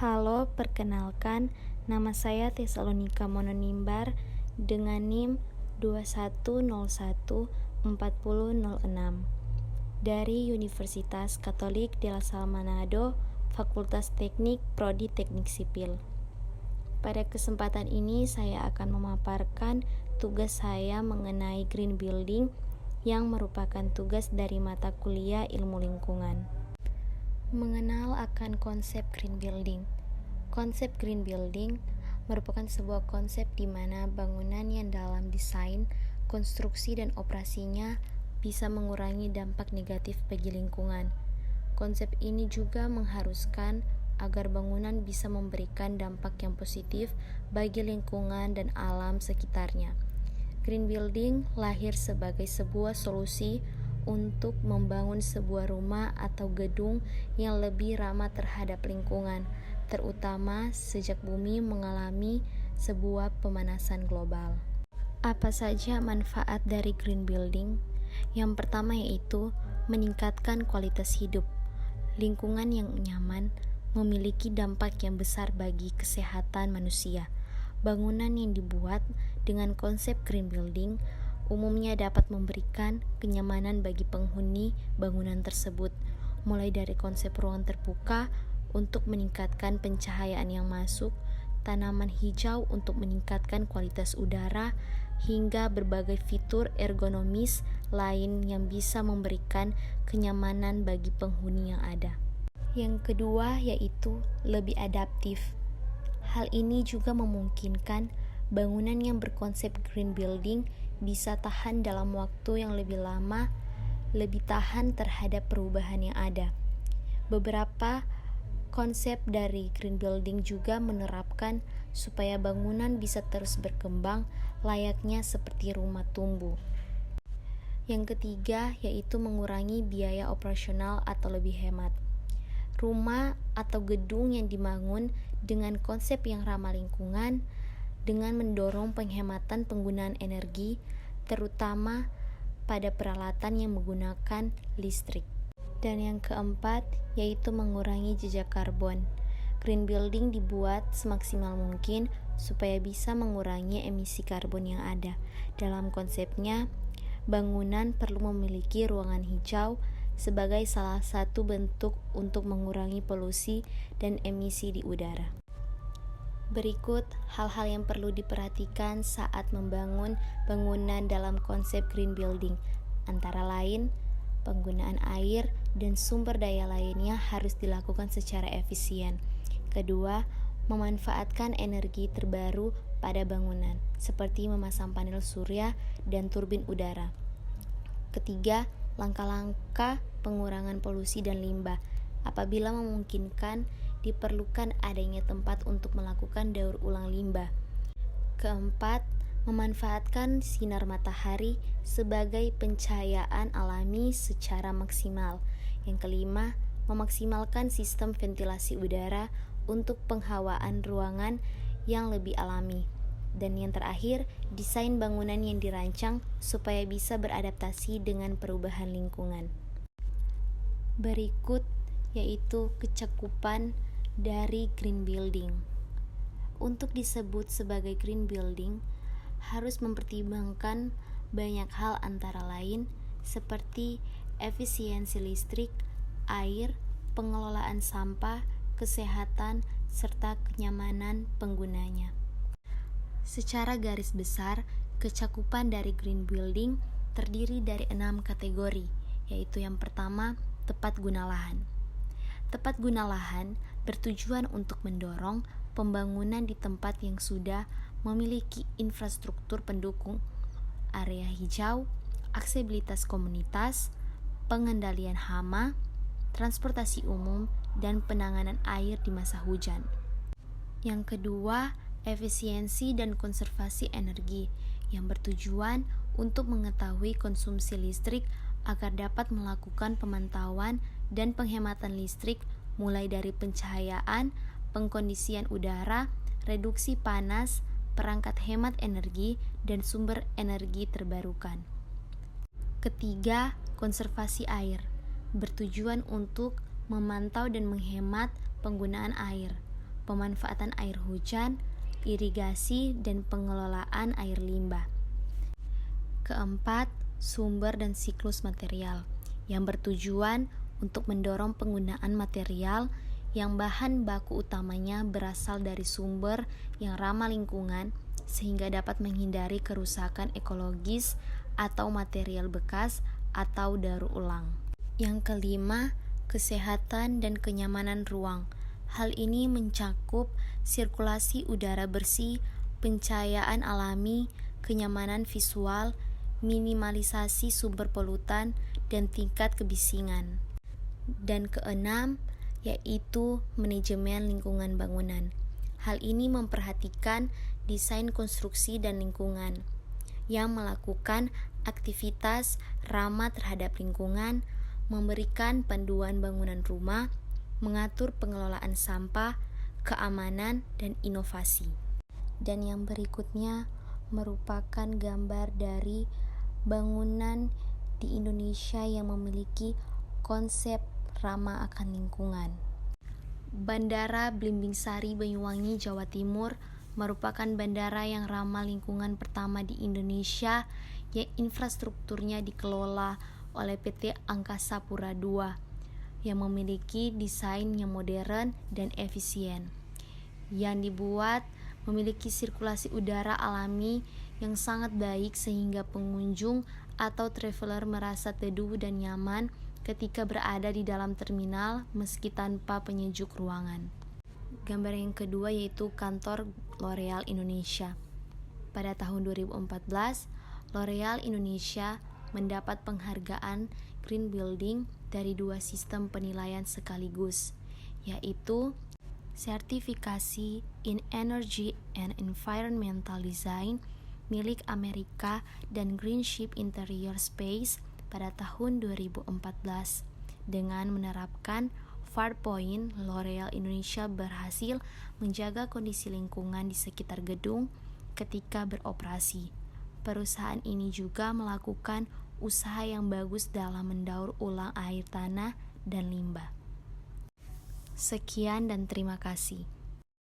Halo, perkenalkan, nama saya Tesalonika Mononimbar dengan NIM 21014006 dari Universitas Katolik Del Salle Manado, Fakultas Teknik Prodi Teknik Sipil. Pada kesempatan ini saya akan memaparkan tugas saya mengenai green building yang merupakan tugas dari mata kuliah ilmu lingkungan. Mengenal akan konsep green building. Konsep green building merupakan sebuah konsep di mana bangunan yang dalam desain, konstruksi, dan operasinya bisa mengurangi dampak negatif bagi lingkungan. Konsep ini juga mengharuskan agar bangunan bisa memberikan dampak yang positif bagi lingkungan dan alam sekitarnya. Green building lahir sebagai sebuah solusi untuk membangun sebuah rumah atau gedung yang lebih ramah terhadap lingkungan, terutama sejak bumi mengalami sebuah pemanasan global. Apa saja manfaat dari green building? Yang pertama yaitu meningkatkan kualitas hidup. Lingkungan yang nyaman memiliki dampak yang besar bagi kesehatan manusia. Bangunan yang dibuat dengan konsep green building umumnya dapat memberikan kenyamanan bagi penghuni bangunan tersebut, mulai dari konsep ruang terbuka untuk meningkatkan pencahayaan yang masuk, tanaman hijau untuk meningkatkan kualitas udara, hingga berbagai fitur ergonomis lain yang bisa memberikan kenyamanan bagi penghuni yang ada. Yang kedua yaitu lebih adaptif. Hal ini juga memungkinkan bangunan yang berkonsep green building bisa tahan dalam waktu yang lebih lama, lebih tahan terhadap perubahan yang ada. Beberapa konsep dari green building juga menerapkan supaya bangunan bisa terus berkembang layaknya seperti rumah tumbuh. Yang ketiga yaitu mengurangi biaya operasional atau lebih hemat. Rumah atau gedung yang dibangun dengan konsep yang ramah lingkungan dengan mendorong penghematan penggunaan energi, terutama pada peralatan yang menggunakan listrik. Dan yang keempat yaitu mengurangi jejak karbon. Green building dibuat semaksimal mungkin supaya bisa mengurangi emisi karbon yang ada. Dalam konsepnya, bangunan perlu memiliki ruangan hijau sebagai salah satu bentuk untuk mengurangi polusi dan emisi di udara. Berikut hal-hal yang perlu diperhatikan saat membangun bangunan dalam konsep green building, antara lain penggunaan air dan sumber daya lainnya harus dilakukan secara efisien. Kedua, memanfaatkan energi terbaru pada bangunan, seperti memasang panel surya dan turbin udara. Ketiga, langkah-langkah pengurangan polusi dan limbah. Apabila memungkinkan, diperlukan adanya tempat untuk melakukan daur ulang limbah. Keempat, memanfaatkan sinar matahari sebagai pencahayaan alami secara maksimal. Yang kelima, memaksimalkan sistem ventilasi udara untuk penghawaan ruangan yang lebih alami. Dan yang terakhir, desain bangunan yang dirancang supaya bisa beradaptasi dengan perubahan lingkungan. Berikut yaitu kecakupan dari green building. Untuk disebut sebagai green building, harus mempertimbangkan banyak hal antara lain seperti efisiensi listrik, air, pengelolaan sampah, kesehatan, serta kenyamanan penggunanya. Secara garis besar, kecakupan dari green building terdiri dari 6 kategori, yaitu yang pertama, tepat guna lahan. Tepat guna lahan bertujuan untuk mendorong pembangunan di tempat yang sudah memiliki infrastruktur pendukung, area hijau, aksesibilitas komunitas, pengendalian hama, transportasi umum, dan penanganan air di masa hujan. Yang kedua, efisiensi dan konservasi energi yang bertujuan untuk mengetahui konsumsi listrik agar dapat melakukan pemantauan dan penghematan listrik mulai dari pencahayaan, pengkondisian udara, reduksi panas, perangkat hemat energi, dan sumber energi terbarukan. Ketiga, konservasi air bertujuan untuk memantau dan menghemat penggunaan air. pemanfaatan air hujan, irigasi, dan pengelolaan air limbah. Keempat, sumber dan siklus material yang bertujuan untuk mendorong penggunaan material yang bahan baku utamanya berasal dari sumber yang ramah lingkungan sehingga dapat menghindari kerusakan ekologis atau material bekas atau daur ulang. Yang kelima, kesehatan dan kenyamanan ruang. Hal ini mencakup sirkulasi udara bersih, pencahayaan alami, kenyamanan visual, minimalisasi sumber polutan, dan tingkat kebisingan. Dan keenam, yaitu manajemen lingkungan bangunan. Hal ini memperhatikan desain konstruksi dan lingkungan yang melakukan aktivitas ramah terhadap lingkungan, memberikan panduan bangunan rumah, mengatur pengelolaan sampah, keamanan, dan inovasi. Dan yang berikutnya merupakan gambar dari bangunan di Indonesia yang memiliki konsep ramah akan lingkungan. Bandara Belimbing Sari, Banyuwangi, Jawa Timur merupakan bandara yang ramah lingkungan pertama di Indonesia yang infrastrukturnya dikelola oleh PT Angkasa Pura II yang memiliki desain yang modern dan efisien, yang dibuat memiliki sirkulasi udara alami yang sangat baik sehingga pengunjung atau traveler merasa teduh dan nyaman ketika berada di dalam terminal meski tanpa penyejuk ruangan. Gambar yang kedua yaitu kantor L'Oreal Indonesia. Pada tahun 2014, L'Oreal Indonesia mendapat penghargaan Green Building dari 2 sistem penilaian sekaligus, yaitu sertifikasi in Energy and Environmental Design milik Amerika dan Green Ship Interior Space pada tahun 2014. Dengan menerapkan 4 poin, L'Oreal Indonesia berhasil menjaga kondisi lingkungan di sekitar gedung ketika beroperasi. Perusahaan ini juga melakukan usaha yang bagus dalam mendaur ulang air tanah dan limbah. Sekian dan terima kasih.